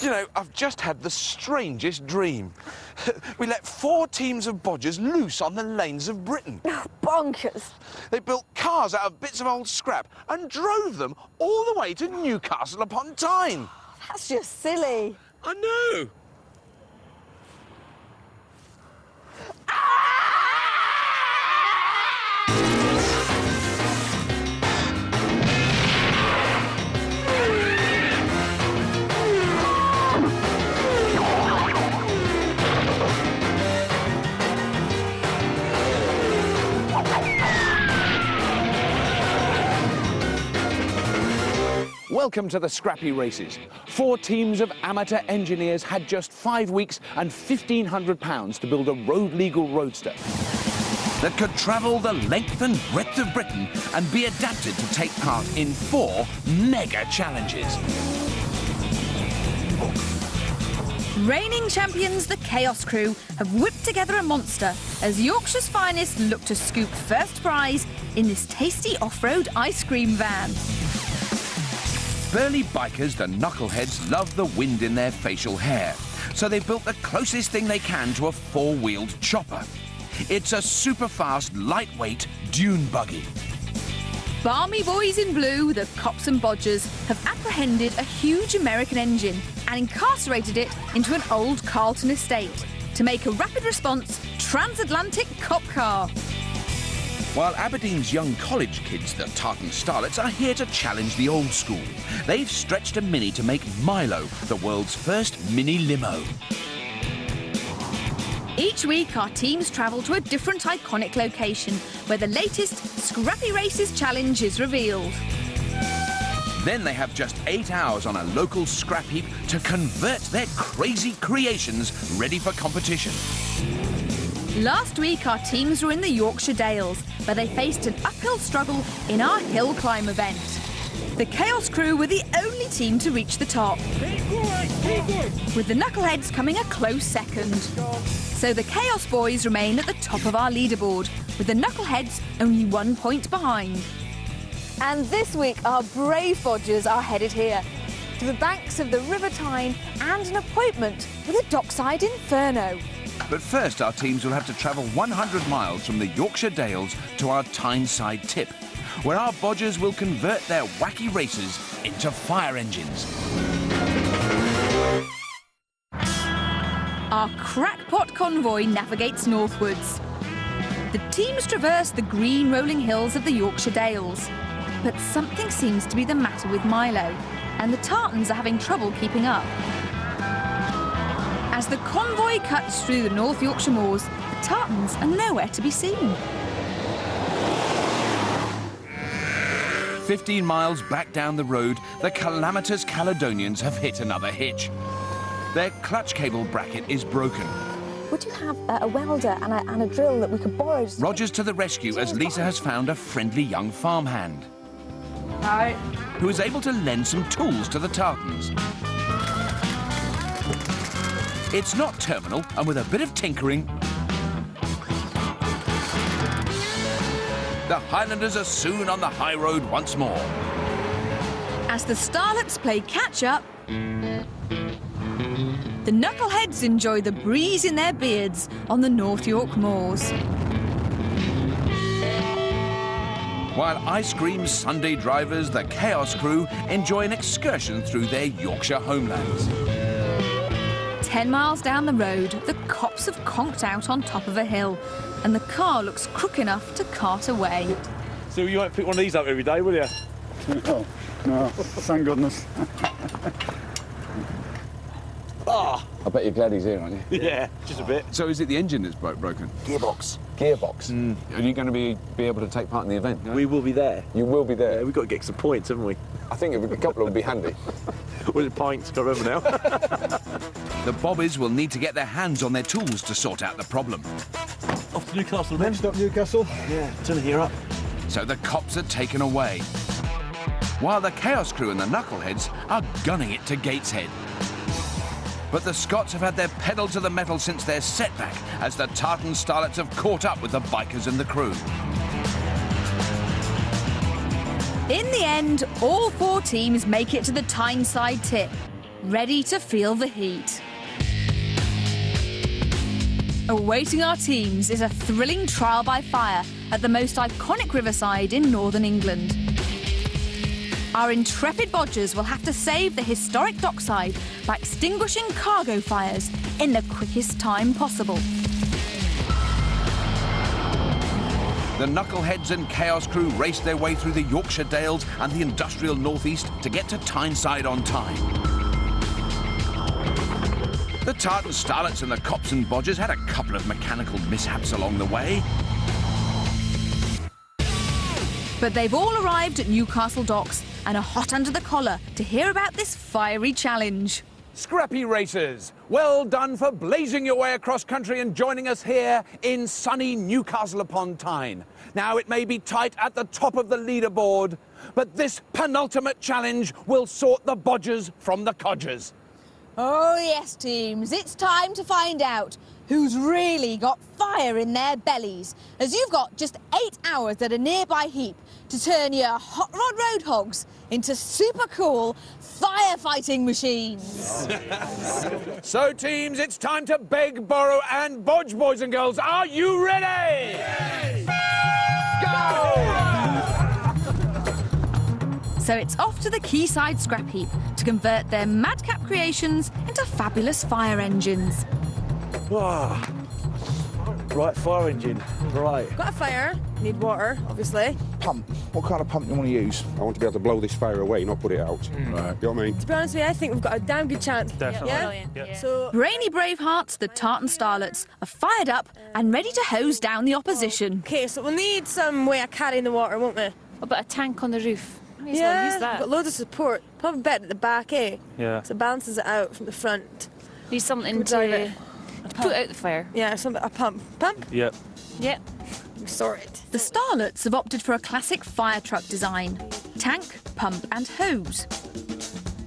You know, I've just had the strangest dream. We let 4 teams of bodgers loose on the lanes of Britain. Bonkers. They built cars out of bits of old scrap and drove them all the way to Newcastle upon Tyne. That's just silly. I know. Welcome to the Scrappy races. 4 teams of amateur engineers had just 5 weeks and £1,500 to build a road-legal roadster that could travel the length and breadth of Britain and be adapted to take part in 4 mega challenges. Reigning champions, the Chaos Crew, have whipped together a monster as Yorkshire's finest look to scoop first prize in this tasty off-road ice cream van. Burly bikers, the knuckleheads, love the wind in their facial hair, so they've built the closest thing they can to a 4-wheeled chopper. It's a super-fast, lightweight dune buggy. Balmy boys in blue, the cops and bodgers, have apprehended a huge American engine and incarcerated it into an old Carlton estate to make a rapid response transatlantic cop car. While Aberdeen's young college kids, the Tartan Starlets, are here to challenge the old school. They've stretched a Mini to make Milo, the world's first mini limo. Each week, our teams travel to a different iconic location where the latest Scrappy Races challenge is revealed. Then they have just 8 hours on a local Scrapheap to convert their crazy creations ready for competition. Last week, our teams were in the Yorkshire Dales, where they faced an uphill struggle in our hill climb event. The Chaos Crew were the only team to reach the top, with the Knuckleheads coming a close second. So the Chaos Boys remain at the top of our leaderboard, with the Knuckleheads only 1 point behind. And this week, our brave bodgers are headed here, to the banks of the River Tyne and an appointment with a dockside inferno. But first, our teams will have to travel 100 miles from the Yorkshire Dales to our Tyneside tip, where our bodgers will convert their wacky racers into fire engines. Our crackpot convoy navigates northwards. The teams traverse the green rolling hills of the Yorkshire Dales. But something seems to be the matter with Milo, and the tartans are having trouble keeping up. As the convoy cuts through the North Yorkshire moors, the tartans are nowhere to be seen. 15 miles back down the road, the calamitous Caledonians have hit another hitch. Their clutch cable bracket is broken. Would you have a welder and a drill that we could borrow? Roger's to the rescue as Lisa has found a friendly young farmhand. Hi. Who is able to lend some tools to the tartans. It's not terminal, and with a bit of tinkering, the Highlanders are soon on the high road once more. As the Starlets play catch-up, the Knuckleheads enjoy the breeze in their beards on the North York moors. While ice cream Sunday drivers, the Chaos Crew, enjoy an excursion through their Yorkshire homelands. 10 miles down the road, the cops have conked out on top of a hill, and the car looks crook enough to cart away. So you won't pick one of these up every day, will you? No, no, thank goodness. Ah! I bet you're glad he's here, aren't you? Yeah, just a bit. So is it the engine that's broken? Gearbox. Gearbox. Are you going to be able to take part in the event? No? We will be there. You will be there. Yeah, we've got to get some points, haven't we? I think a couple would be handy. Was it pints? Can't remember now. The bobbies will need to get their hands on their tools to sort out the problem. Off to Newcastle, then. Next up, Newcastle. Yeah, turn the gear up. So the cops are taken away, while the Chaos Crew and the Knuckleheads are gunning it to Gateshead. But the Scots have had their pedal to the metal since their setback, as the Tartan Starlets have caught up with the bikers and the crew. In the end, all 4 teams make it to the Tyneside tip, ready to feel the heat. Awaiting our teams is a thrilling trial by fire at the most iconic riverside in northern England. Our intrepid bodgers will have to save the historic dockside by extinguishing cargo fires in the quickest time possible. The Knuckleheads and Chaos crew raced their way through the Yorkshire Dales and the industrial northeast to get to Tyneside on time. The Tartan Starlets and the Cops and Bodgers had a couple of mechanical mishaps along the way. But they've all arrived at Newcastle docks and are hot under the collar to hear about this fiery challenge. Scrappy racers, well done for blazing your way across country and joining us here in sunny Newcastle upon Tyne. Now, it may be tight at the top of the leaderboard, but this penultimate challenge will sort the bodgers from the codgers. Oh yes, teams, it's time to find out who's really got fire in their bellies, as you've got just 8 hours at a nearby heap to turn your hot rod road hogs into super cool firefighting machines. So, teams, it's time to beg, borrow and bodge, boys and girls. Are you ready? Yes. Go! So it's off to the quayside Scrapheap to convert their madcap creations into fabulous fire engines. Wow. Right, fire engine. Right. Got a fire, need water, obviously. Pump. What kind of pump do you want to use? I want to be able to blow this fire away, not put it out. Right. You know what I mean? To be honest with you, I think we've got a damn good chance. Definitely. Yeah? So, Brainy Bravehearts, the Tartan Starlets, are fired up and ready to hose down the opposition. okay, so we'll need some way of carrying the water, won't we? About a tank on the roof. May as Yeah, well use we've that. got loads of support. Probably better at the back, eh? Yeah. So it balances it out from the front. Need something We'll drive to it. put out the fire. Yeah, a pump. Pump? Yep. Yeah. Sort it. The Starlets have opted for a classic fire truck design: tank, pump and hose.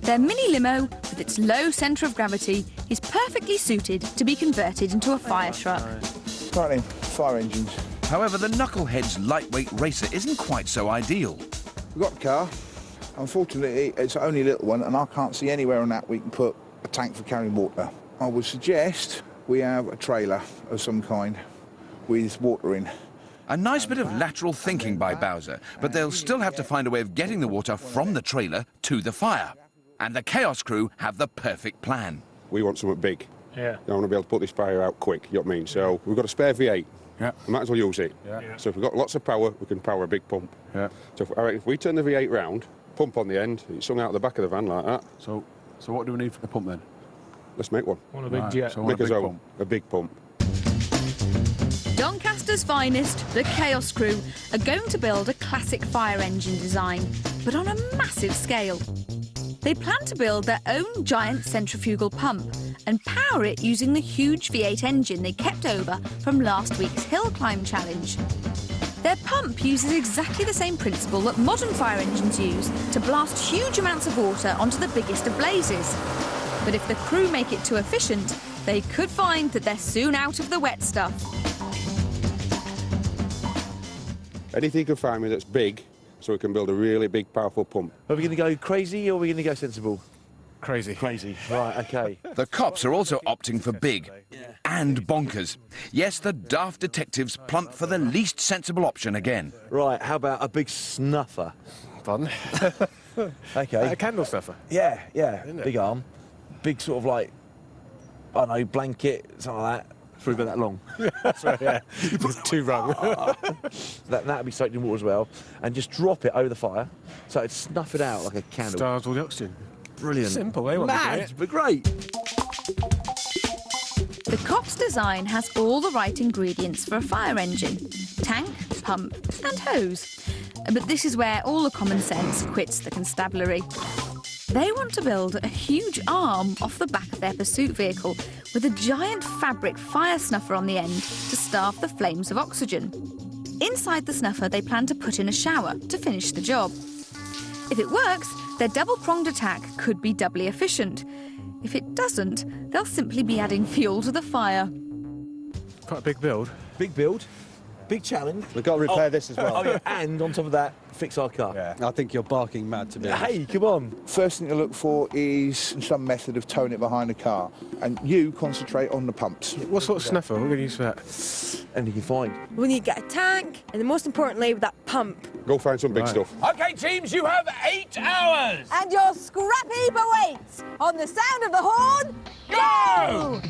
Their mini limo, with its low centre of gravity, is perfectly suited to be converted into a fire truck. Right then, fire engines. However, the Knuckleheads' lightweight racer isn't quite so ideal. We've got the car. Unfortunately, it's only a little one, and I can't see anywhere on that we can put a tank for carrying water. I would suggest we have a trailer of some kind with water in. A nice bit of lateral thinking by Bowser, but they'll still have to find a way of getting the water from the trailer to the fire. And the Chaos crew have the perfect plan. We want something big. Yeah. I want to be able to put this fire out quick, you know what I mean? So we've got a spare V8. Yeah. We might as well use it. Yeah. So if we've got lots of power, we can power a big pump. Yeah. So if we turn the V8 round, pump on the end, it's hung out the back of the van like that. So what do we need for the pump then? Let's make one. Want a big Right, jet. so I want Make a big us pump. a big pump. Doncaster's finest, the Chaos crew, are going to build a classic fire engine design, but on a massive scale. They plan to build their own giant centrifugal pump and power it using the huge V8 engine they kept over from last week's hill climb challenge. Their pump uses exactly the same principle that modern fire engines use to blast huge amounts of water onto the biggest of blazes. But if the crew make it too efficient, they could find that they're soon out of the wet stuff. Anything you can find me that's big, so we can build a really big, powerful pump. Are we going to go crazy or are we going to go sensible? Crazy. Crazy. Right, okay. The cops are also opting for big and bonkers. Yes, the daft detectives plump for the least sensible option again. Right, how about a big snuffer? Pardon? Okay. A candle snuffer. Yeah, Isn't it? big arm. Big sort of like, I don't know, blanket, something like that. It's probably about that long. Sorry, yeah. You put two wrong. That'd be soaked in water as well. And just drop it over the fire so it'd snuff it out like a candle. Stars all the oxygen. Brilliant. Simple, eh? What we do Mad, it. but great. The Cops design has all the right ingredients for a fire engine: tank, pump and hose. But this is where all the common sense quits the constabulary. They want to build a huge arm off the back of their pursuit vehicle with a giant fabric fire snuffer on the end to starve the flames of oxygen. Inside the snuffer, they plan to put in a shower to finish the job. If it works, their double-pronged attack could be doubly efficient. If it doesn't, they'll simply be adding fuel to the fire. Quite a big build. Big build. Big challenge. We've got to repair this as well. Oh, yeah, and on top of that, fix our car. Yeah. I think you're barking mad, to be honest. Hey, come on. First thing to look for is some method of towing it behind the car. And you concentrate on the pumps. What sort of snuffer? We're going to use for that. Anything you find. We need to get a tank, and the most importantly, with that pump. Go find some big Right. stuff. OK, teams, you have 8 hours. And your Scrapheap awaits. On the sound of the horn, go!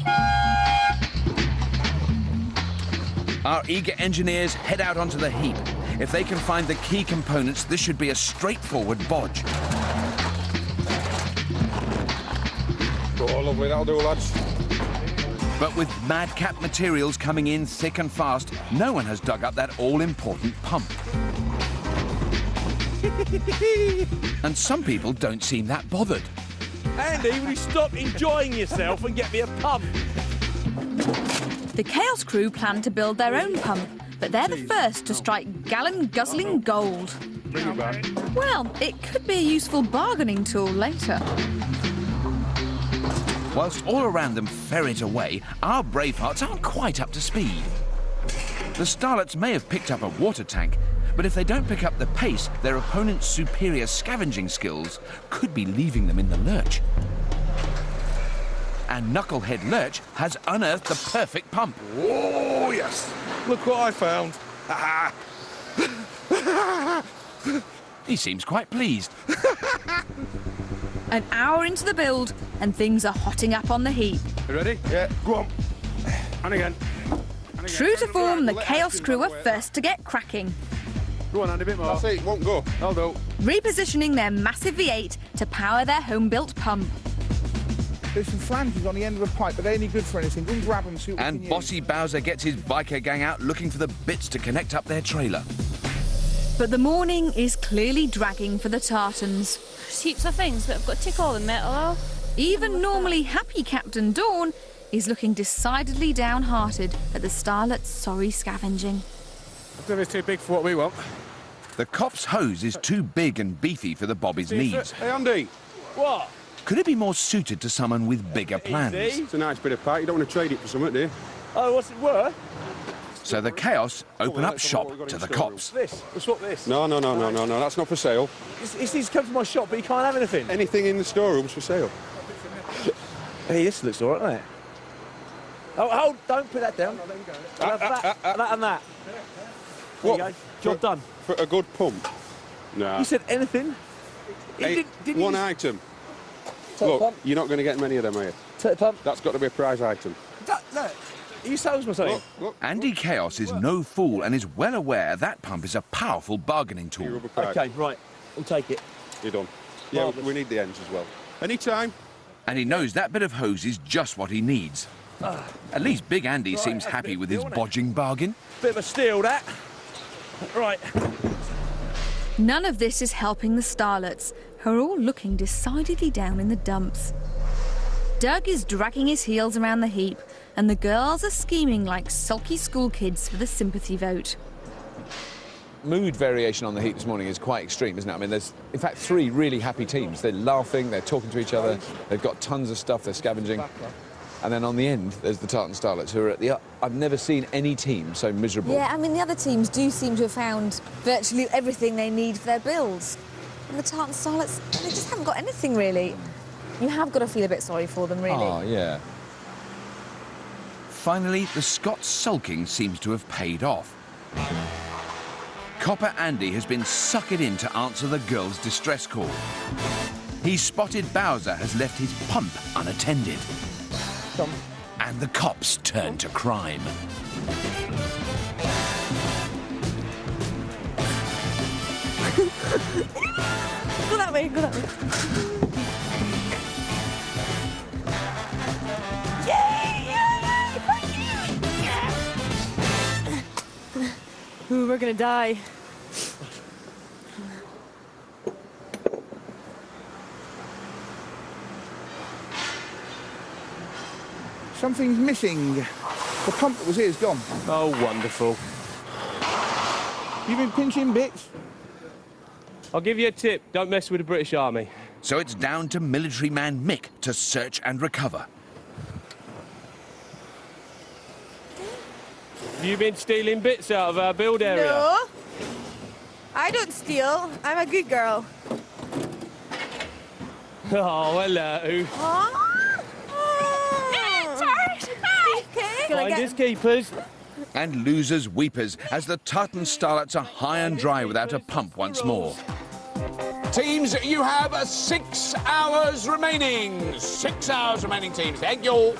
Our eager engineers head out onto the heap. If they can find the key components, this should be a straightforward bodge. Oh, lovely, that'll do, lads. But with madcap materials coming in thick and fast, no one has dug up that all-important pump. And some people don't seem that bothered. Andy, will you stop enjoying yourself and get me a pump? The Chaos crew plan to build their own pump, but they're the first to strike gallon-guzzling gold. Bring it back. Well, it could be a useful bargaining tool later. Whilst all around them ferret away, our bravehearts aren't quite up to speed. The Starlets may have picked up a water tank, but if they don't pick up the pace, their opponent's superior scavenging skills could be leaving them in the lurch. And Knucklehead Lurch has unearthed the perfect pump. Oh, yes. Look what I found. He seems quite pleased. An hour into the build, and things are hotting up on the heap. You ready? Yeah. Go on. And again. True to form, the Chaos crew are first to get cracking, Go on, Andy, a bit more. That's it, won't go. I'll do. repositioning their massive V8 to power their home-built pump. There's some flanges on the end of the pipe, but they're any good for anything. Go and grab them, see what we And can Bossy Bowser gets his biker gang out looking for the bits to connect up their trailer. But the morning is clearly dragging for the Tartans. There's heaps of things, but I've got to tick all the metal off. Even normally happy Captain Dawn is looking decidedly downhearted at the Starlet's sorry scavenging. I don't know if it's too big for what we want. The cop's hose is too big and beefy for the Bobby's needs. Hey, Andy. What? Could it be more suited to someone with bigger plans? It's a nice bit of pipe. You don't want to trade it for something, do you? Oh, what's it worth? So the Chaos open up let's have a look. shop We've got to it the in the storeroom. cops. This. We'll swap this. No. That's not for sale. It's needs to come to my shop, but you can't have anything. Anything in the storeroom's for sale. Hey, this looks all right, doesn't it? Oh, don't put that down. I'll have that and that. There you go. Job done. For a good pump? No. You said anything? Hey, Didn't one you item. take Look, the pump? you're not going to get many of them, are you? Take the pump. That's got to be a prize item. Look, are you salesman something? Look. Andy Chaos is no fool and is well aware that pump is a powerful bargaining tool. Rubber pipe. Okay, right. We'll take it. You're done. Yeah, Marvellous. we need the ends as well. Anytime. And he knows that bit of hose is just what he needs. At least Big Andy seems that's a happy bit with his deal, innit? bodging bargain. Bit of a steal, that. Right. None of this is helping the Starlets, who are all looking decidedly down in the dumps. Doug is dragging his heels around the heap, and the girls are scheming like sulky school kids for the sympathy vote. Mood variation on the heat this morning is quite extreme, isn't it? I mean, there's, in fact, 3 really happy teams. They're laughing, they're talking to each other, they've got tons of stuff, they're scavenging. And then on the end, there's the Tartan Starlets, who are at the up. I've never seen any team so miserable. Yeah, I mean, the other teams do seem to have found virtually everything they need for their builds. And the Tartan Starlets, they just haven't got anything, really. You have got to feel a bit sorry for them, really. Oh, yeah. Finally, the Scots sulking seems to have paid off. Copper Andy has been suckered in to answer the girls' distress call. He's spotted Bowser has left his pump unattended. And the cops turn to crime. Go that way, go that way. Ooh, we're gonna die. Something's missing. The pump that was here is gone. Oh, wonderful. You've been pinching bits. I'll give you a tip. Don't mess with the British Army. So it's down to military man Mick to search and recover. Have you been stealing bits out of our build area? No. I don't steal. I'm a good girl. Oh, hello. Finders keepers. And losers weepers as the tartan starlets are high and dry without a pump once more. Teams, you have 6 hours remaining. 6 hours remaining, teams. Thank you.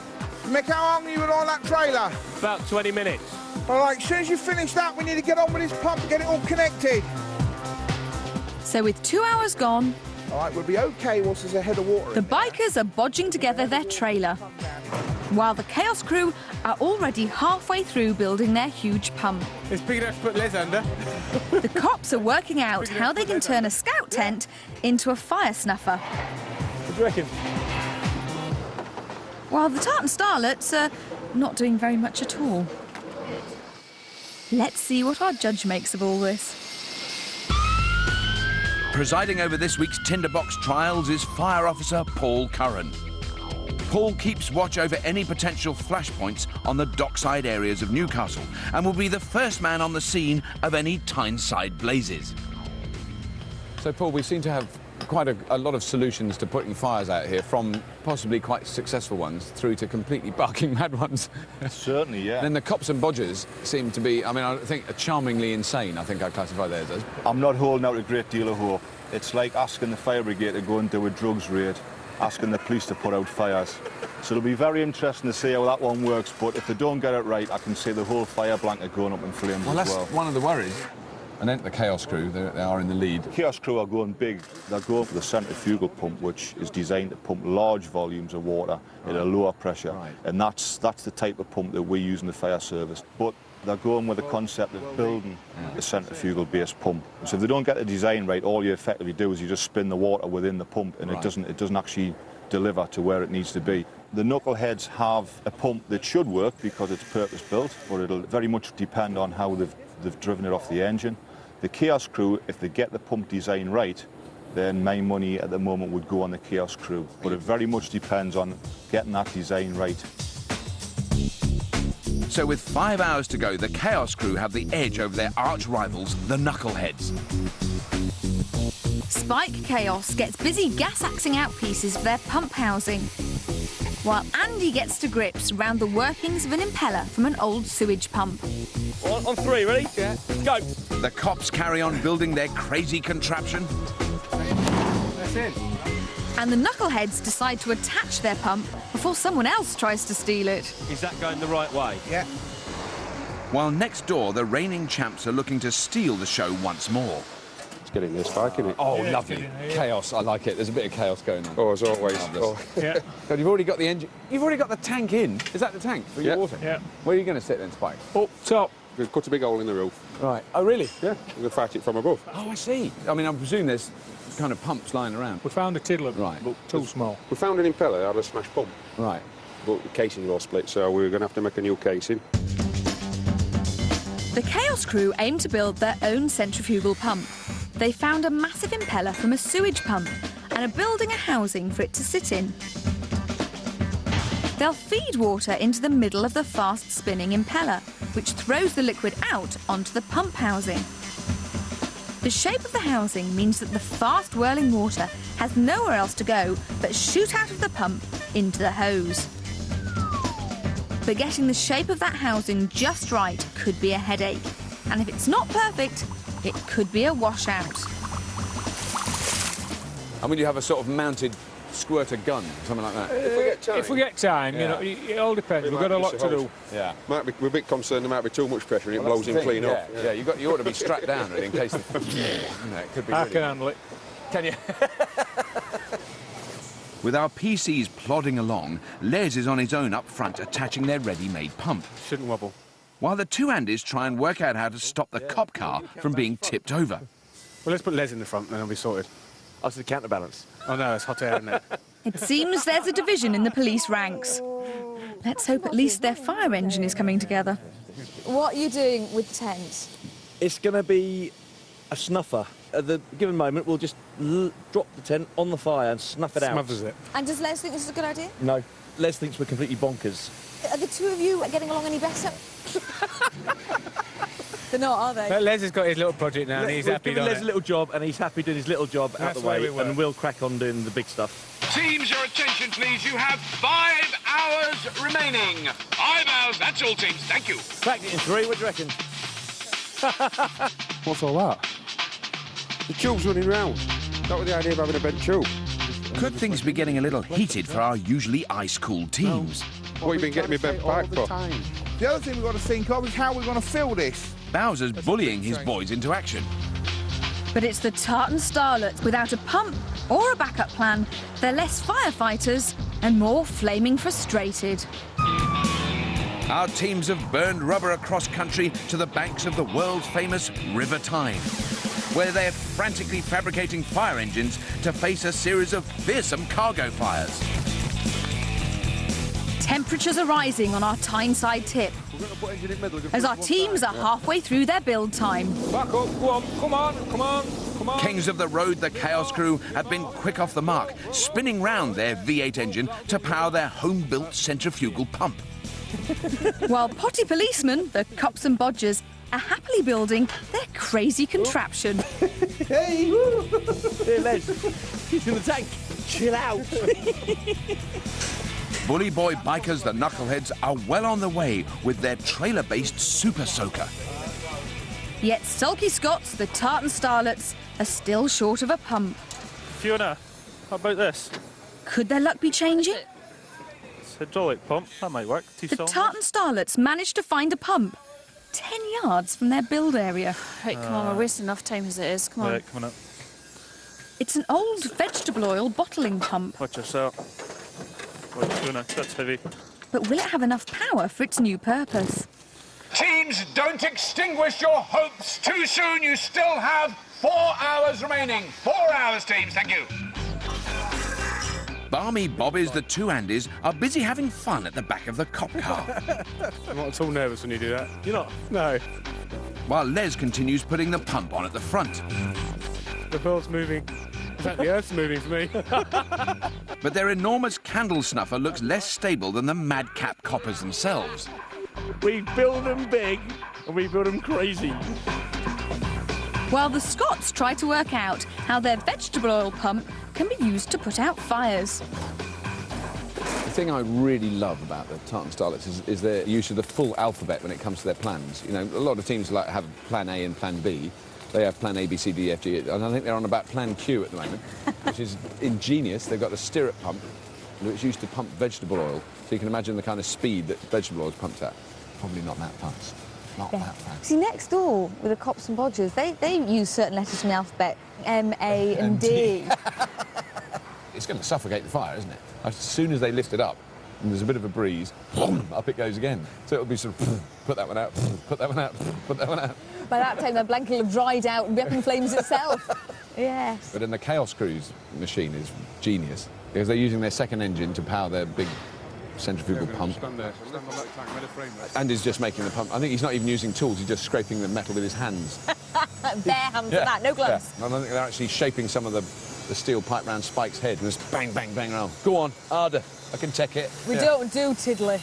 Mick, how long are you on that trailer? About 20 minutes. All right, as soon as you finish that, we need to get on with this pump and get it all connected. So with 2 hours gone, All right, we'll be OK once there's a head of water. the bikers are bodging together their trailer, while the Chaos crew are already halfway through building their huge pump. It's big enough to put Les under. The cops are working out how they can turn a scout tent into a fire snuffer, What do you reckon? while the tartan starlets are not doing very much at all. Let's see what our judge makes of all this. Presiding over this week's tinderbox trials is Fire Officer Paul Curran. Paul keeps watch over any potential flashpoints on the dockside areas of Newcastle and will be the first man on the scene of any Tyneside blazes. So, Paul, we seem to have quite a lot of solutions to putting fires out here, from possibly quite successful ones through to completely barking mad ones. Certainly, yeah. Then the cops and bodgers seem to be, I mean, I think charmingly insane, I think I classify theirs as. I'm not holding out a great deal of hope. It's like asking the fire brigade to go and do a drugs raid, asking the police to put out fires. So it'll be very interesting to see how that one works, but if they don't get it right, I can see the whole fire blanket going up in flames Well, as that's well. one of the worries. And then the Chaos crew, they are in the lead. Chaos crew are going big. They're going for the centrifugal pump, which is designed to pump large volumes of water at a lower pressure. Right. And that's the type of pump that we use in the fire service. But they're going with the concept of building a centrifugal-based pump. So if they don't get the design right, all you effectively do is you just spin the water within the pump, and Right. it doesn't actually deliver to where it needs to be. The knuckleheads have a pump that should work because it's purpose-built, but it'll very much depend on how they've driven it off the engine. The Chaos crew, if they get the pump design right, then my money at the moment would go on the Chaos crew. But it very much depends on getting that design right. So with 5 hours to go, the Chaos crew have the edge over their arch rivals, the Knuckleheads. Spike Chaos gets busy gas-axing out pieces for their pump housing, while Andy gets to grips around the workings of an impeller from an old sewage pump. On 3, ready? Yeah. Go. The cops carry on building their crazy contraption. That's it. And the Knuckleheads decide to attach their pump before someone else tries to steal it. Is that going the right way? Yeah. While next door, the reigning champs are looking to steal the show once more. It's getting this back, isn't it? Oh, lovely. Chaos, I like it. There's a bit of chaos going on. Oh, as always. Marvellous. Oh. Yeah. God, you've already got the engine. You've already got the tank in. Is that the tank for your Yeah. water? Yeah. Where are you going to sit then, Spike? Up top. We've cut a big hole in the roof. Right. Oh, really? Yeah, we're going to fight it from above. Oh, I see. I mean, I presume there's kind of pumps lying around. We found a tiddler, Right. but too small. We found an impeller out of a smashed pump, Right. but the casing all split, so we're going to have to make a new casing. The Chaos crew aim to build their own centrifugal pump. They found a massive impeller from a sewage pump and are building a housing for it to sit in. They'll feed water into the middle of the fast-spinning impeller, which throws the liquid out onto the pump housing. The shape of the housing means that the fast-whirling water has nowhere else to go but shoot out of the pump into the hose. But getting the shape of that housing just right could be a headache. And if it's not perfect, it could be a washout. And will you have a sort of mounted squirter gun, something like that? If we get time, Yeah. you know, it all depends. It We've might got a be lot to supposed. do. Yeah. We're a bit concerned there might be too much pressure and it Well, blows that's in the thing, clean off. Yeah, you ought to be strapped down really, in case you know, it could be I really... can handle it. Can you? With our PCs plodding along, Les is on his own up front attaching their ready-made pump, Shouldn't wobble. while the two Andys try and work out how to stop the cop car from being tipped over. Well, let's put Les in the front, then I'll be sorted. That's the counterbalance. Oh, no, it's hot air, isn't it? It seems there's a division in the police ranks. Let's hope at least their fire engine is coming together. What are you doing with the tent? It's going to be a snuffer. At the given moment, we'll just drop the tent on the fire and snuff it out. Smothers it. And does Les think this is a good idea? No, Les thinks we're completely bonkers. Are the two of you getting along any better? They're not, are they? Les has got his little project now, and he's happy We've given doing Les it. a little job, and he's happy doing his little job out That's the the way way, we work. and we'll crack on doing the big stuff. Teams, your attention, please. You have 5 hours remaining. 5 hours, that's all, teams. Thank you. Cracked it in 3, what do you reckon? What's all that? The tube's running round. That was the idea of having a bent tube. Could things be getting a little heated for our usually ice-cool teams? What have you been getting me bent pipe for? The other thing we've got to think of is how we're going to fill this. Bowser's bullying his boys into action. But it's the Tartan Starlets without a pump or a backup plan. They're less firefighters and more flaming frustrated. Our teams have burned rubber across country to the banks of the world-famous River Tyne, where they're frantically fabricating fire engines to face a series of fearsome cargo fires. Temperatures are rising on our Tyneside tip as our teams are halfway through their build time. Back up, go on, come on, come on, come on. Kings of the road, the Chaos Crew, have been quick off the mark, spinning round their V8 engine to power their home-built centrifugal pump. While potty policemen, the cops and bodgers, are happily building their crazy contraption. Hey! Here, Les. He's in the tank. Chill out. Bully boy bikers, the knuckleheads, are well on the way with their trailer-based super soaker. Yet sulky Scots, the Tartan Starlets, are still short of a pump. Fiona, how about this? Could their luck be changing? It's a hydraulic pump. That might work. The Tartan Starlets managed to find a pump 10 yards from their build area. Right, come on, we're wasting enough time as it is. Come on. Right, coming up. It's an old vegetable oil bottling pump. Watch yourself. Right, Fiona, that's heavy. But will it have enough power for its new purpose? Teams, don't extinguish your hopes too soon. You still have 4 hours remaining. 4 hours, teams. Thank you. Barmy Bobbies, the two Andys, are busy having fun at the back of the cop car, I'm not at all nervous when you do that. You're not? No. while Les continues putting the pump on at the front. The world's moving. In fact, the Earth's moving for me. But their enormous candle snuffer looks less stable than the madcap coppers themselves. We build them big and we build them crazy. While the Scots try to work out how their vegetable oil pump can be used to put out fires. The thing I really love about the Tartan Starlets is their use of the full alphabet when it comes to their plans. You know, a lot of teams like have plan A and plan B. They have plan A, B, C, D, F, G, and I think they're on about plan Q at the moment, which is ingenious. They've got a stirrup pump, which used to pump vegetable oil. So you can imagine the kind of speed that vegetable oil is pumped at. Probably not that fast. Not that fast. See, next door with the cops and bodgers, they use certain letters from the alphabet, M, A and D. It's going to suffocate the fire, isn't it? As soon as they lift it up, and there's a bit of a breeze, up it goes again. So it'll be sort of, put that one out, put that one out, put that one out. By that time, the blanket will have dried out and be up in flames itself. Yes. But then the Chaos Crew's machine is genius, because they're using their second engine to power their big centrifugal pump. Stand there. Stand on that tank, let it frame that. And he's just making the pump. I think he's not even using tools, he's just scraping the metal with his hands. Bare hands at that, no gloves. Yeah. I don't think they're actually shaping some of the steel pipe round Spike's head and just bang, bang, bang around. Go on, harder. I can take it. We don't do tiddly.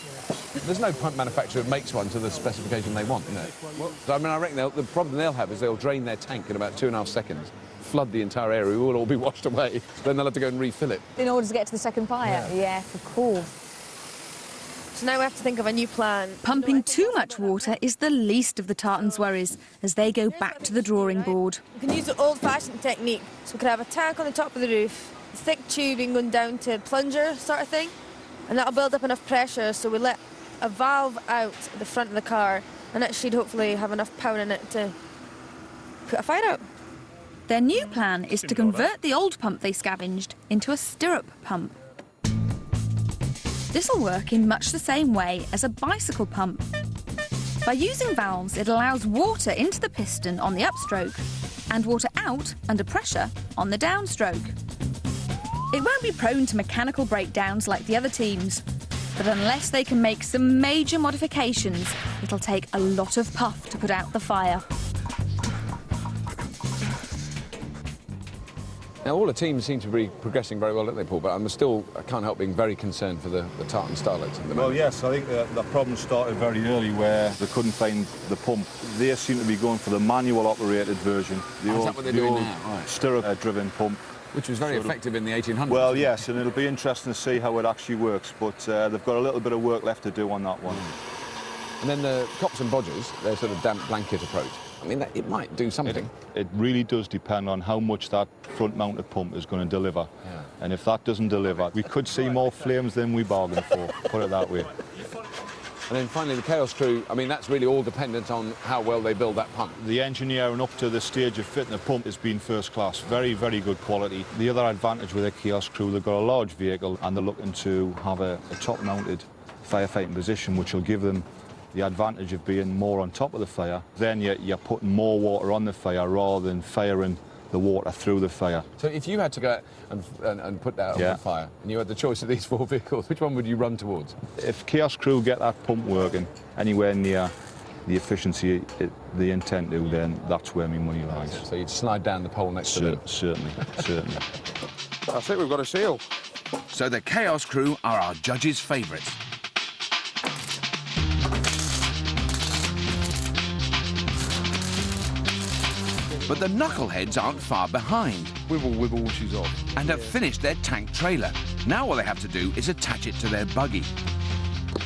There's no pump manufacturer that makes one to the specification they want, you know. So, I mean, I reckon the problem they'll have is they'll drain their tank in about 2.5 seconds, flood the entire area, we will all be washed away. Then they'll have to go and refill it. In order to get to the second fire? Yes, of course. So now we have to think of a new plan. Pumping too much water is the least of the Tartans' worries as they go back to the drawing board. We can use the old-fashioned technique. So we could have a tank on the top of the roof, thick tubing going down to a plunger sort of thing, and that'll build up enough pressure so we let a valve out at the front of the car, and that should hopefully have enough power in it to put a fire out. Their new plan is to convert the old pump they scavenged into a stirrup pump. This'll work in much the same way as a bicycle pump. By using valves, it allows water into the piston on the upstroke and water out under pressure on the downstroke. It won't be prone to mechanical breakdowns like the other teams, but unless they can make some major modifications, it'll take a lot of puff to put out the fire. Now, all the teams seem to be progressing very well, don't they, Paul? But I can't help being very concerned for the Tartan Starlets at the moment. Well, yes, I think the problem started very early where they couldn't find the pump. They seem to be going for the manual-operated version. Is that what they're doing now? Right. Stirrup-driven pump. Which was very effective in the 1800s. Well, yes, and it'll be interesting to see how it actually works, but they've got a little bit of work left to do on that one. And then the Cops and Bodgers, their sort of damp blanket approach. I mean, it might do something. It really does depend on how much that front-mounted pump is going to deliver. Yeah. And if that doesn't deliver, we could see more flames than we bargained for, put it that way. And then finally, the Chaos Crew, I mean, that's really all dependent on how well they build that pump. The engineering up to the stage of fitting the pump has been first class, very, very good quality. The other advantage with the Chaos Crew, they've got a large vehicle and they're looking to have a top-mounted firefighting position, which will give them the advantage of being more on top of the fire. Then you're putting more water on the fire rather than firing the water through the fire. So if you had to go and put that on fire, and you had the choice of these 4 vehicles, which one would you run towards? If Chaos Crew get that pump working anywhere near the efficiency they intend to, then that's where my money lies. So you'd slide down the pole next to them? Certainly, certainly. I think we've got a seal. So the Chaos Crew are our judges' favourites. But the knuckleheads aren't far behind. Wibble, she's off. And have finished their tank trailer. Now all they have to do is attach it to their buggy.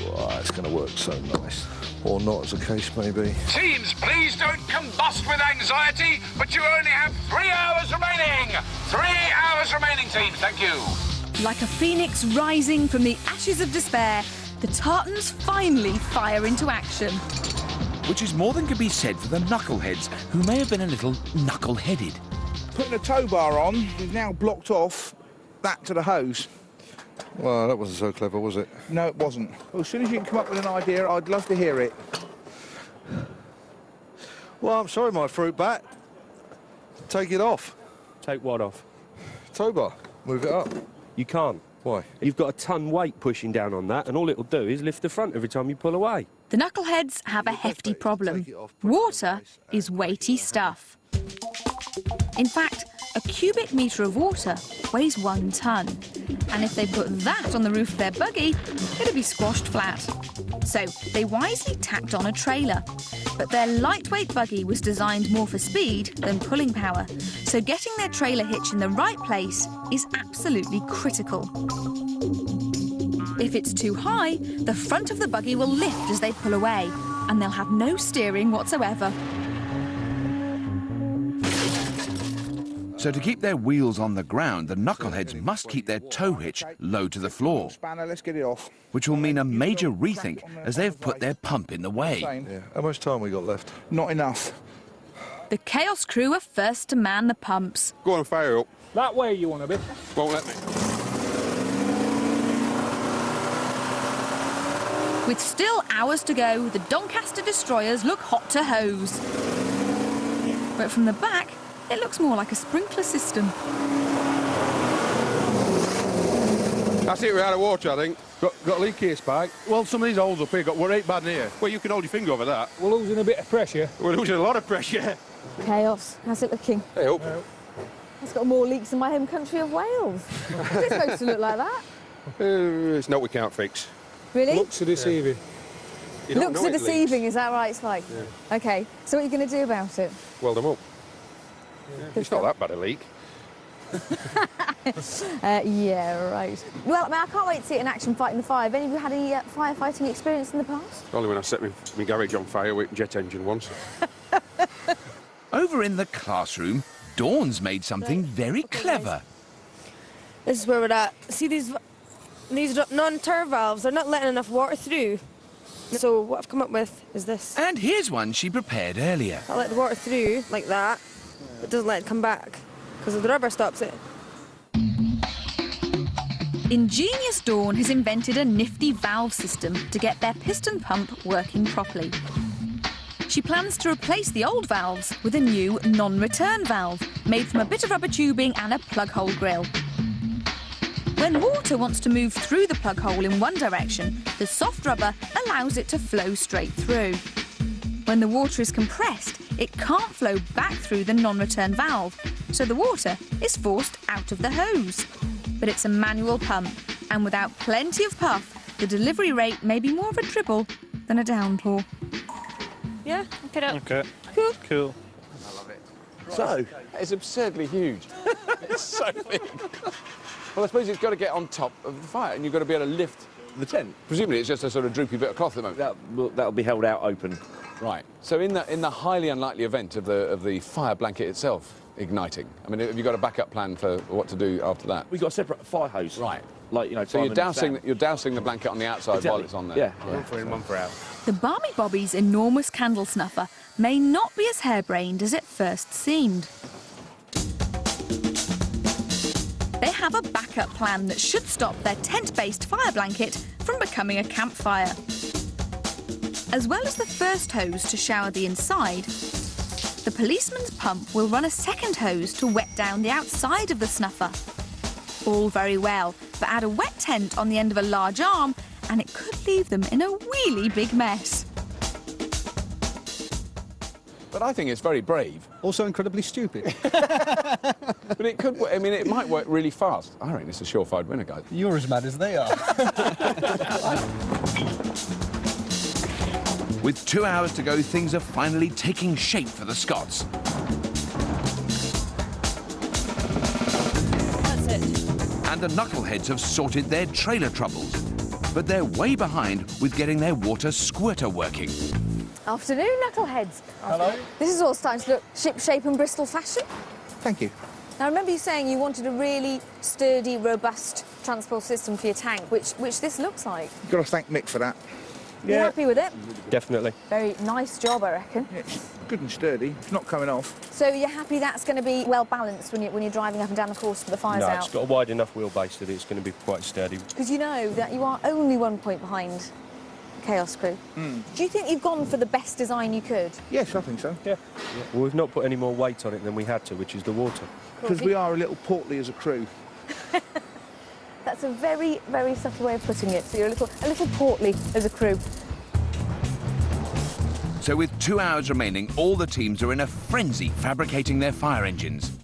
Wow, it's going to work so nice. Or not, as the case may be. Teams, please don't combust with anxiety, but you only have 3 hours remaining. 3 hours remaining, teams, thank you. Like a phoenix rising from the ashes of despair, the Tartans finally fire into action. Which is more than can be said for the knuckleheads, who may have been a little knuckle-headed. Putting a tow bar on is now blocked off that to the hose. Well, that wasn't so clever, was it? No, it wasn't. Well, as soon as you can come up with an idea, I'd love to hear it. Well, I'm sorry, my fruit bat. Take it off. Take what off? Tow bar. Move it up. You can't. Why? You've got a ton weight pushing down on that, and all it'll do is lift the front every time you pull away. The knuckleheads have a hefty problem. Water is weighty stuff. In fact, a cubic metre of water weighs 1 tonne. And if they put that on the roof of their buggy, it'd be squashed flat. So they wisely tacked on a trailer. But their lightweight buggy was designed more for speed than pulling power. So getting their trailer hitch in the right place is absolutely critical. If it's too high, the front of the buggy will lift as they pull away, and they'll have no steering whatsoever. So to keep their wheels on the ground, the knuckleheads must keep their tow hitch low to the floor. Spanner, let's get it off. Which will mean a major rethink as they've put their pump in the way. Yeah. How much time we got left? Not enough. The Chaos Crew are first to man the pumps. Go on, fire up. That way you want to be. Won't let me. With still hours to go, the Doncaster destroyers look hot to hose. But from the back, it looks more like a sprinkler system. That's it, we're out of water, I think. Got a leak here, Spike. Well, some of these holes up here we're right bad in here. Well, you can hold your finger over that. We're losing a bit of pressure. We're losing a lot of pressure. Chaos. How's it looking? Hey, up. It's got more leaks than my home country of Wales. Is it supposed to look like that? It's not we can't fix. Really? Looks are deceiving. Looks are deceiving, is that right, Spike? Yeah. OK, so what are you going to do about it? Weld them up. Yeah. It's not that bad a leak. Yeah, right. Well, I mean, I can't wait to see it in action fighting the fire. Have any of you had any firefighting experience in the past? Only when I set my garage on fire with a jet engine once. Over in the classroom, Dawn's made something very clever. This is where we're at. See these non-turn valves? They're not letting enough water through. So what I've come up with is this. And here's one she prepared earlier. I let the water through like that. It doesn't let it come back because the rubber stops it. Ingenious Dawn has invented a nifty valve system to get their piston pump working properly. She plans to replace the old valves with a new non-return valve made from a bit of rubber tubing and a plug hole grill. When water wants to move through the plug hole in one direction, the soft rubber allows it to flow straight through. When the water is compressed, it can't flow back through the non-return valve, so the water is forced out of the hose. But it's a manual pump, and without plenty of puff, the delivery rate may be more of a dribble than a downpour. Yeah, look it up. Okay. Cool. Cool. I love it. So, It's absurdly huge. It's so big. Well, I suppose it's got to get on top of the fire, and you've got to be able to lift the tent. Presumably it's just a sort of droopy bit of cloth at the moment. That'll be held out open. Right. So in the highly unlikely event of the fire blanket itself igniting, I mean, have you got a backup plan for what to do after that? We've got a separate fire hose. Right. Like, you know, so you're dousing the blanket on the outside while it's on there. Yeah. Right. One for in, one for out. The Barmy Bobby's enormous candle snuffer may not be as harebrained as it first seemed. They have a backup plan that should stop their tent-based fire blanket from becoming a campfire. As well as the first hose to shower the inside, the policeman's pump will run a second hose to wet down the outside of the snuffer. All very well, but add a wet tent on the end of a large arm and it could leave them in a really big mess. But I think it's very brave. Also incredibly stupid. But it could, I mean, it might work really fast. I reckon it's a surefire winner, guys. You're as mad as they are. With 2 hours to go, things are finally taking shape for the Scots. That's it. And the knuckleheads have sorted their trailer troubles. But they're way behind with getting their water squirter working. Afternoon, knuckleheads. Hello. This is all starting to look ship-shape and Bristol fashion. Thank you. Now, I remember you saying you wanted a really sturdy, robust transport system for your tank, which this looks like. You've got to thank Mick for that. You happy with it? Definitely. Very nice job, I reckon. Yeah, it's good and sturdy. It's not coming off. So you're happy that's going to be well balanced when you're driving up and down the course for the fires No, out? it's got a wide enough wheelbase that it's going to be quite sturdy. Because you know that you are only 1 point behind Chaos Crew. Do you think you've gone for the best design you could? Yes, I think so. Yeah. Well, we've not put any more weight on it than we had to, which is the water. Because we are a little portly as a crew. That's a very, very subtle way of putting it. So you're a little portly as a crew. So with 2 hours remaining, all the teams are in a frenzy fabricating their fire engines.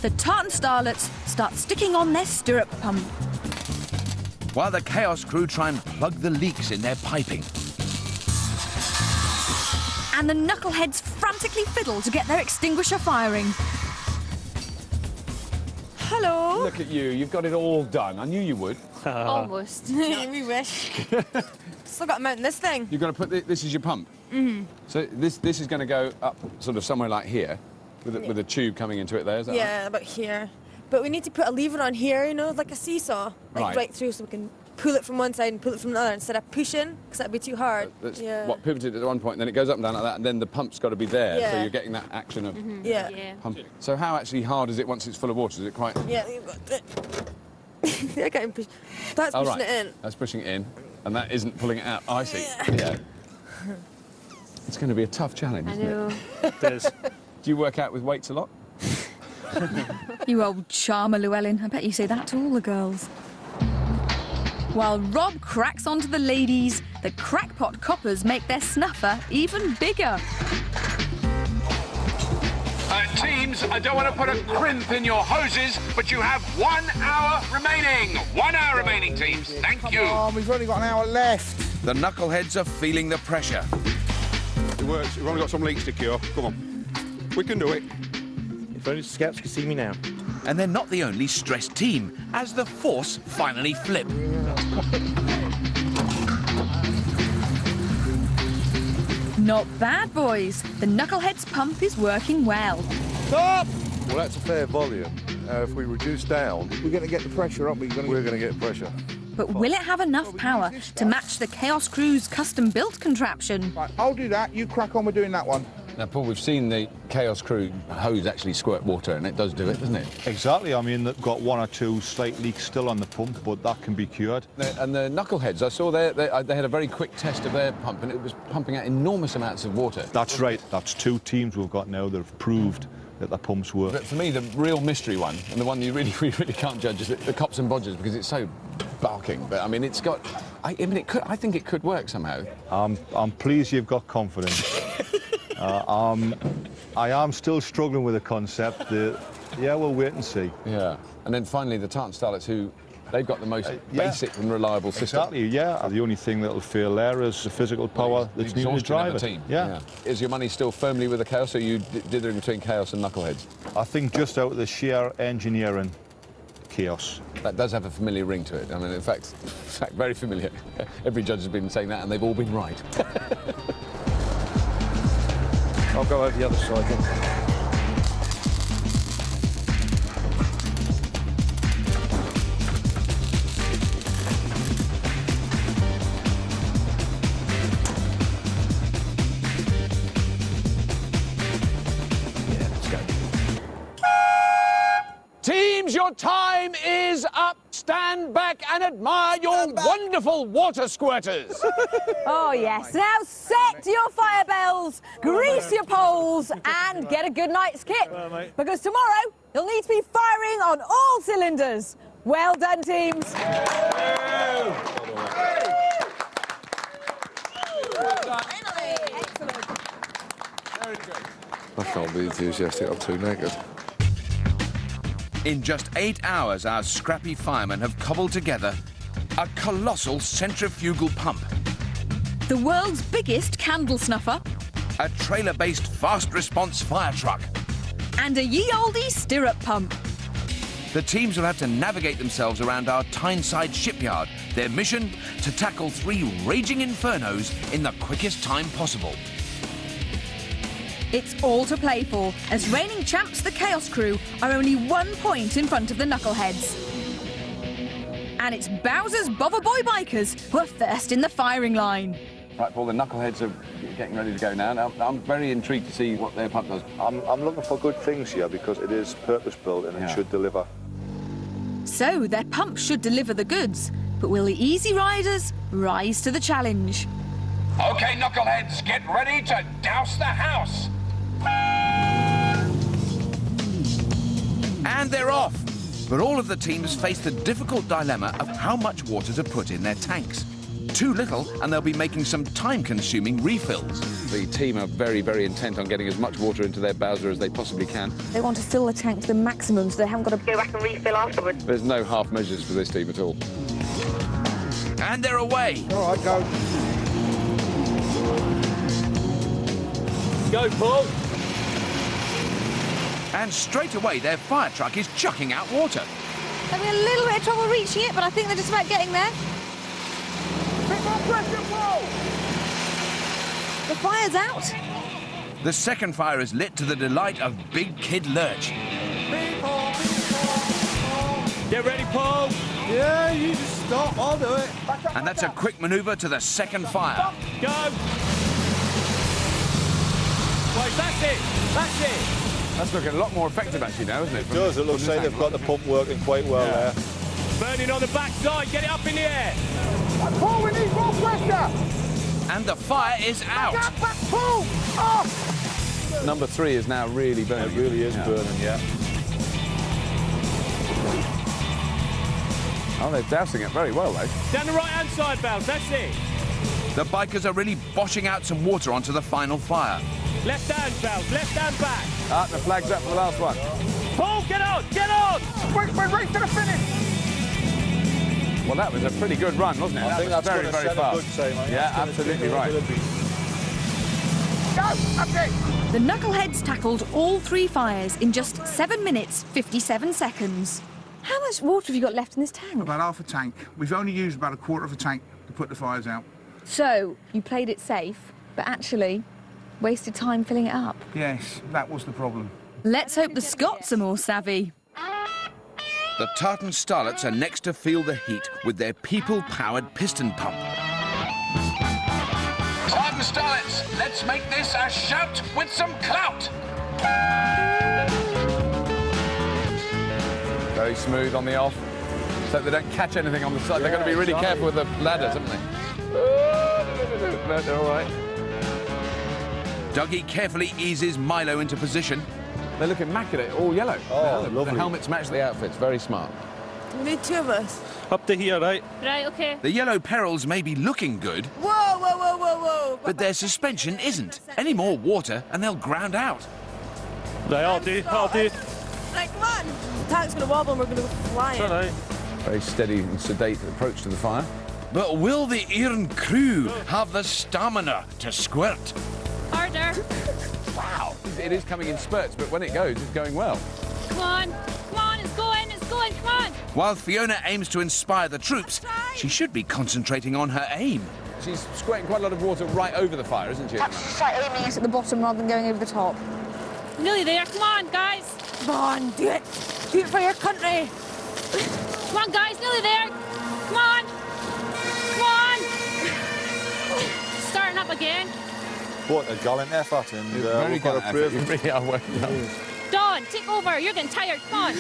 The tartan starlets start sticking on their stirrup pump. While the Chaos Crew try and plug the leaks in their piping. And the knuckleheads frantically fiddle to get their extinguisher firing. Hello. Look at you, you've got it all done. I knew you would. Almost. We wish. Still got to mount this thing. You've got to put this is your pump. So this is going to go up sort of somewhere like here, with a tube coming into it there. Is that right? About here. But we need to put a lever on here, you know, like a seesaw, like right through, so we can pull it from one side and pull it from the other instead of pushing, because that'd be too hard. That's what pivoted at one point, and then it goes up and down like that, and then the pump's got to be there, so you're getting that action of pumping. So how actually hard is it once it's full of water? Is it quite? Yeah, you've got it. They're getting pushed. That's pushing it in. That's pushing it in, and that isn't pulling it out. I see. Yeah. It's going to be a tough challenge, isn't it? It is. Do you work out with weights a lot? You old charmer, Llewellyn. I bet you say that to all the girls. While Rob cracks onto the ladies, the crackpot coppers make their snuffer even bigger. Teams, I don't want to put a crimp in your hoses, but you have 1 hour remaining. 1 hour remaining, teams. Thank you. Come on, we've only got an hour left. The knuckleheads are feeling the pressure. It works. We've only got some leaks to cure. Come on. We can do it. If only scouts could see me now. And they're not the only stressed team, as the force finally flip. Not bad, boys. The knuckleheads pump is working well. Stop! Well, that's a fair volume. If we reduce down, We're going to get the pressure, aren't we? we're going to get pressure. But will it have enough power to match the Chaos Crew's custom-built contraption? Right, I'll do that. You crack on with doing that one. Now, Paul, we've seen the Chaos Crew hose actually squirt water, and it does do it, doesn't it? Exactly. I mean, they've got 1 or 2 slight leaks still on the pump, but that can be cured. And the knuckleheads, I saw they had a very quick test of their pump, and it was pumping out enormous amounts of water. That's right. That's 2 teams we've got now that have proved that the pumps work. But for me, the real mystery one, and the one you really can't judge, is the Cops and Bodgers, because it's so barking. But I mean, it's got. I think it could work somehow. I'm pleased you've got confidence. I am still struggling with the concept. Yeah, we'll wait and see. Yeah. And then finally, the Tartan Starlets, who they've got the most basic and reliable system. Exactly, yeah. The only thing that'll fail there is the physical power that's needed to drive it. Team. Yeah. Is your money still firmly with the Chaos, or are you dithering between Chaos and Knuckleheads? I think just out of the sheer engineering, Chaos. That does have a familiar ring to it. I mean, in fact, very familiar. Every judge has been saying that, and they've all been right. I'll go over the other side then. Teams, your time is up. Stand back and admire your wonderful water squirters. Oh, yes. Now set your fire bells, grease your poles, and get a good night's kit. Because tomorrow, you'll need to be firing on all cylinders. Well done, teams. I can't be enthusiastic, I'm too naked. In just 8 hours, our scrappy firemen have cobbled together a colossal centrifugal pump, The world's biggest candle snuffer, a trailer-based fast response fire truck. and a ye olde stirrup pump. The teams will have to navigate themselves around our Tyneside shipyard. Their mission, to tackle 3 raging infernos in the quickest time possible. It's all to play for, as reigning champs the Chaos Crew are only 1 point in front of the Knuckleheads. And it's Bowser's Bother Boy Bikers who are first in the firing line. Right, Paul, the Knuckleheads are getting ready to go now. I'm very intrigued to see what their pump does. I'm looking for good things here because it is purpose-built and it should deliver. So their pump should deliver the goods, but will the Easy Riders rise to the challenge? OK, Knuckleheads, get ready to douse the house. And they're off. But all of the teams face the difficult dilemma of how much water to put in their tanks. Too little, and they'll be making some time-consuming refills. The team are very, very intent on getting as much water into their Bowser as they possibly can. They want to fill the tank to the maximum so they haven't got to go back and refill afterwards. There's no half measures for this team at all. And they're away. All right, go. Go, Paul. And straight away, their fire truck is chucking out water. Having a little bit of trouble reaching it, but I think they're just about getting there. The fire's out. The second fire is lit to the delight of Big Kid Lurch. Get ready, Paul. Yeah, you just stop, I'll do it. And that's a quick manoeuvre to the second fire. Go. Right, that's it. That's it. That's looking a lot more effective, actually, now, isn't it? It does. It looks like they've got the pump working quite well there. Burning on the backside. Get it up in the air. Paul, we need more pressure. And the fire is out. Back, Paul. Off. Number 3 is now really burning. It really is burning, yeah. Oh, they're dousing it very well, though. Down the right-hand side, Bells. That's it. The bikers are really boshing out some water onto the final fire. Left hand, Bells. Left hand back. Ah, the flag's up for the last one. Paul, get on. Get on. We're right to the finish. Well, that was a pretty good run, wasn't it? I think that's very, going to very set fast. a good time. Yeah, absolutely right. Go, okay. The Knuckleheads tackled all 3 fires in just 7 minutes, 57 seconds. How much water have you got left in this tank? About half a tank. We've only used about a quarter of a tank to put the fires out. So, you played it safe, but actually wasted time filling it up. Yes, that was the problem. Let's hope the Scots are more savvy. The Tartan Starlets are next to feel the heat with their people-powered piston pump. Tartan Starlets, let's make this a shout with some clout. Very smooth on the off, so they don't catch anything on the side. They've got to be really careful with the ladders, haven't they? They're all right. Dougie carefully eases Milo into position. They look immaculate, all yellow. Oh, lovely. The helmets match the outfits, very smart. We need 2 of us. Up to here, right? Right, OK. The yellow perils may be looking good, Whoa, whoa, whoa, whoa, whoa. but their suspension isn't. Any more water and they'll ground out. Right, I'll do. Right, come on. The tank's going to wobble and we're going to go flying. All right. Very steady and sedate approach to the fire. But will the Iron crew have the stamina to squirt? Harder. Wow. It is coming in spurts, but when it goes, it's going well. Come on, it's going, come on. While Fiona aims to inspire the troops, she should be concentrating on her aim. She's squirting quite a lot of water right over the fire, isn't she? She's like aiming it at the bottom rather than going over the top. Nearly there, come on, guys. Come on, do it. Do it for your country. Come on, guys, nearly there. Come on. Come on. Starting up again. What a gallant effort, and Very we've got to praise You them. really are working hard. Dawn, take over. You're getting tired. Come on.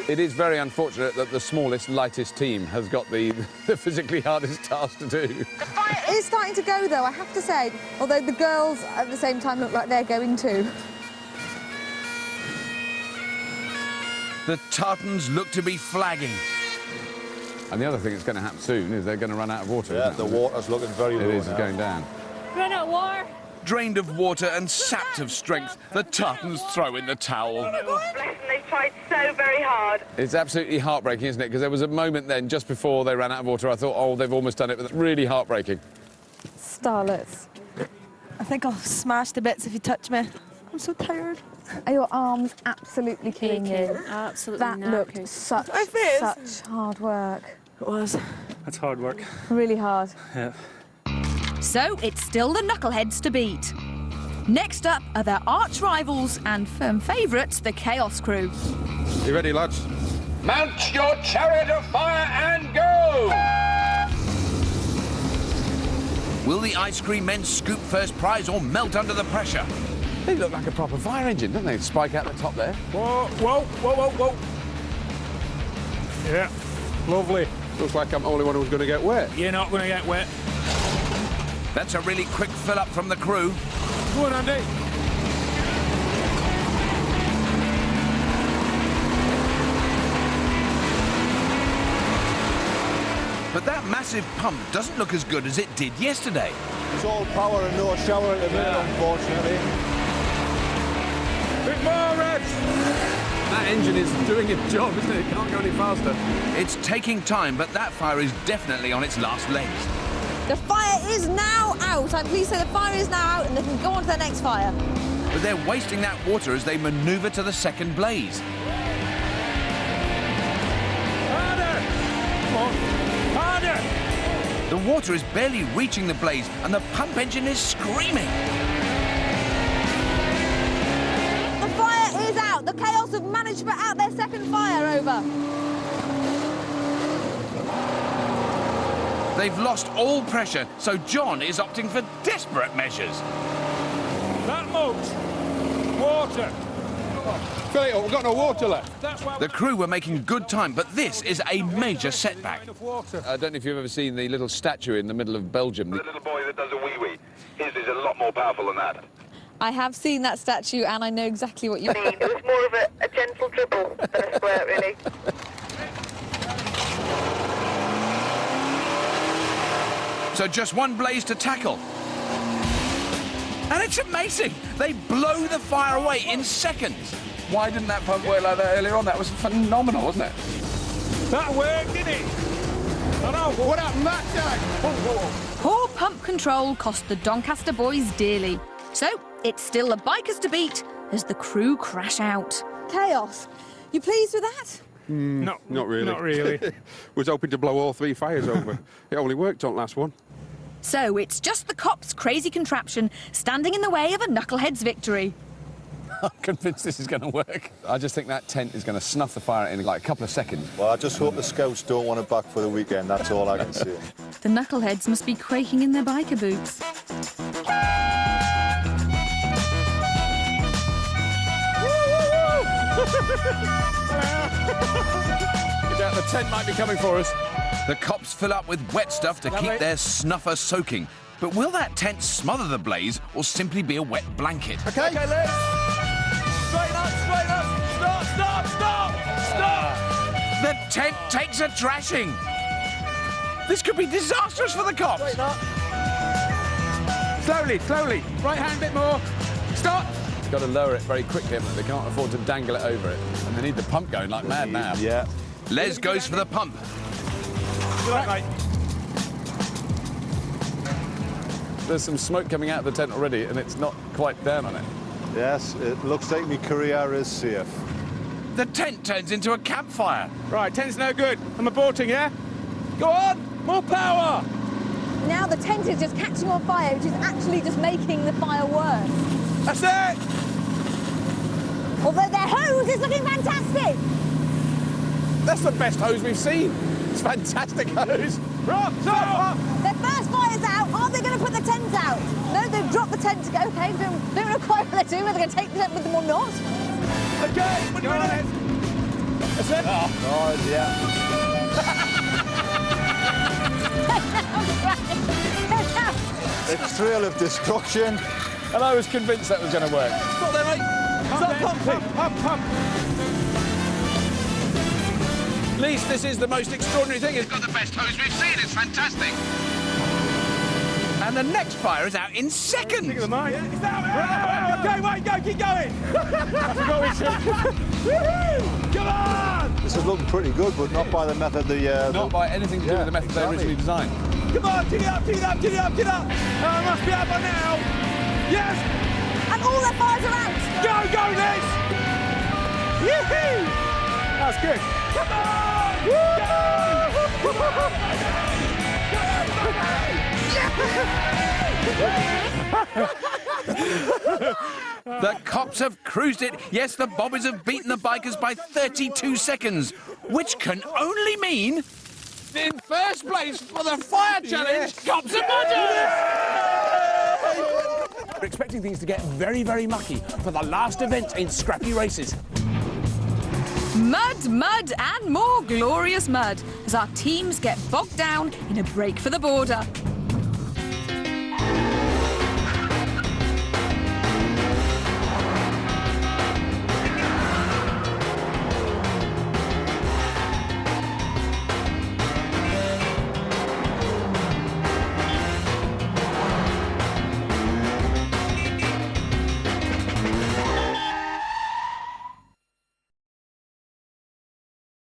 It is very unfortunate that the smallest, lightest team has got the physically hardest task to do. The fire is starting to go, though, I have to say. Although the girls, at the same time, look like they're going too. The tartans look to be flagging. And the other thing that's going to happen soon is they're going to run out of water. Yeah, isn't the it? water's looking very low It is now. going down. Run out of water. Drained of water and sapped of strength, the tartans throw in the towel. They tried so very hard. It's absolutely heartbreaking, isn't it? Because there was a moment then, just before they ran out of water, I thought, oh, they've almost done it, but it's really heartbreaking. Starlets. I think I'll smash to bits if you touch me. I'm so tired. Are your arms absolutely killing you? Absolutely That knackered. looked such hard work. It was. That's hard work. Really hard. Yeah. So it's still the knuckleheads to beat. Next up are their arch rivals and firm favourites, the Chaos crew. You ready, lads? Mount your chariot of fire and go! Will the ice cream men scoop first prize or melt under the pressure? They look like a proper fire engine, don't they? Spike out the top there. Whoa, whoa, whoa, whoa, whoa. Yeah, lovely. Looks like I'm the only one who's going to get wet. You're not going to get wet. That's a really quick fill up from the crew. Go on, Andy. But that massive pump doesn't look as good as it did yesterday. It's all power and no shower at the minute, unfortunately. Bit more, Reds. That engine is doing its job, isn't it? It can't go any faster. It's taking time, but that fire is definitely on its last legs. The fire is now out. I'm pleased to say the fire is now out and they can go on to their next fire. But they're wasting that water as they manoeuvre to the second blaze. Harder. Come on. Harder. The water is barely reaching the blaze and the pump engine is screaming. The fire is out. The Chaos have managed to put out their second fire. Over. They've lost all pressure, so John is opting for desperate measures. That much. Water. Fill it up, we've got no water left. The crew were making good time, but this is a major setback. I don't know if you've ever seen the little statue in the middle of Belgium. The little boy that does a wee-wee. His is a lot more powerful than that. I have seen that statue and I know exactly what you mean. It was more of a gentle dribble than a squirt, really. So just one blaze to tackle. And it's amazing. They blow the fire away in seconds. Why didn't that pump work like that earlier on? That was phenomenal, wasn't it? That worked, didn't it? I know, but what happened that time? Poor pump control cost the Doncaster boys dearly. So it's still the bikers to beat as the crew crash out. Chaos. You pleased with that? No, not really. Not really. Was hoping to blow all 3 fires over. It only worked on last one. So it's just the cops' crazy contraption standing in the way of a knucklehead's victory. I'm convinced this is going to work. I just think that tent is going to snuff the fire in like a couple of seconds. Well, I just hope the scouts don't want it back for the weekend. That's all I can say. The knuckleheads must be quaking in their biker boots. The tent might be coming for us. The cops fill up with wet stuff to keep their snuffer soaking. But will that tent smother the blaze or simply be a wet blanket? Okay, let's. Straighten up, straighten up. Stop, stop, stop, stop. The tent takes a trashing. This could be disastrous for the cops. Slowly, slowly. Right hand, bit more. Stop. Got to lower it very quickly, haven't they? They can't afford to dangle it over it. And they need the pump going like mad now. Yeah. Les goes for the pump. Good luck, mate. There's some smoke coming out of the tent already, and it's not quite down on it. Yes, it looks like my career is safe. The tent turns into a campfire. Right, tent's no good. I'm aborting, yeah? Go on! More power! Now the tent is just catching on fire, which is actually just making the fire worse. That's it! Although their hose is looking fantastic. That's the best hose we've seen. It's fantastic hose. Right, stop! Their first fire's out. Are they going to put the tent out? No, they've dropped the tent to go. OK, don't know quite what they're doing, whether they're going to take the tent with them or not. OK, put it on it. That's it. Oh, yeah. It's trail of destruction. And I was convinced that was going to work. Stop there, mate. Stop pumping. Pump. At least this is the most extraordinary thing. It's got the best hose we've seen. It's fantastic. And the next fire is out in seconds. Think of the mine. Yeah, it's out. OK, wait, go, keep going. I forgot we said. Come on! This is looking pretty good, but not by the method Not by anything to do with the method they originally designed. Come on, get it up, get it up, get it up, get it up. Oh, it must be up by now. Yes! And all their fires are out. Go, Liz! Yee-hoo! That's good. Come on! The cops have cruised it. Yes, the bobbies have beaten the bikers by 32 seconds, which can only mean in first place for the fire challenge, cops and mudders! We're expecting things to get very, very mucky for the last event in Scrappy Races. Mud, mud, and more glorious mud as our teams get bogged down in a break for the border.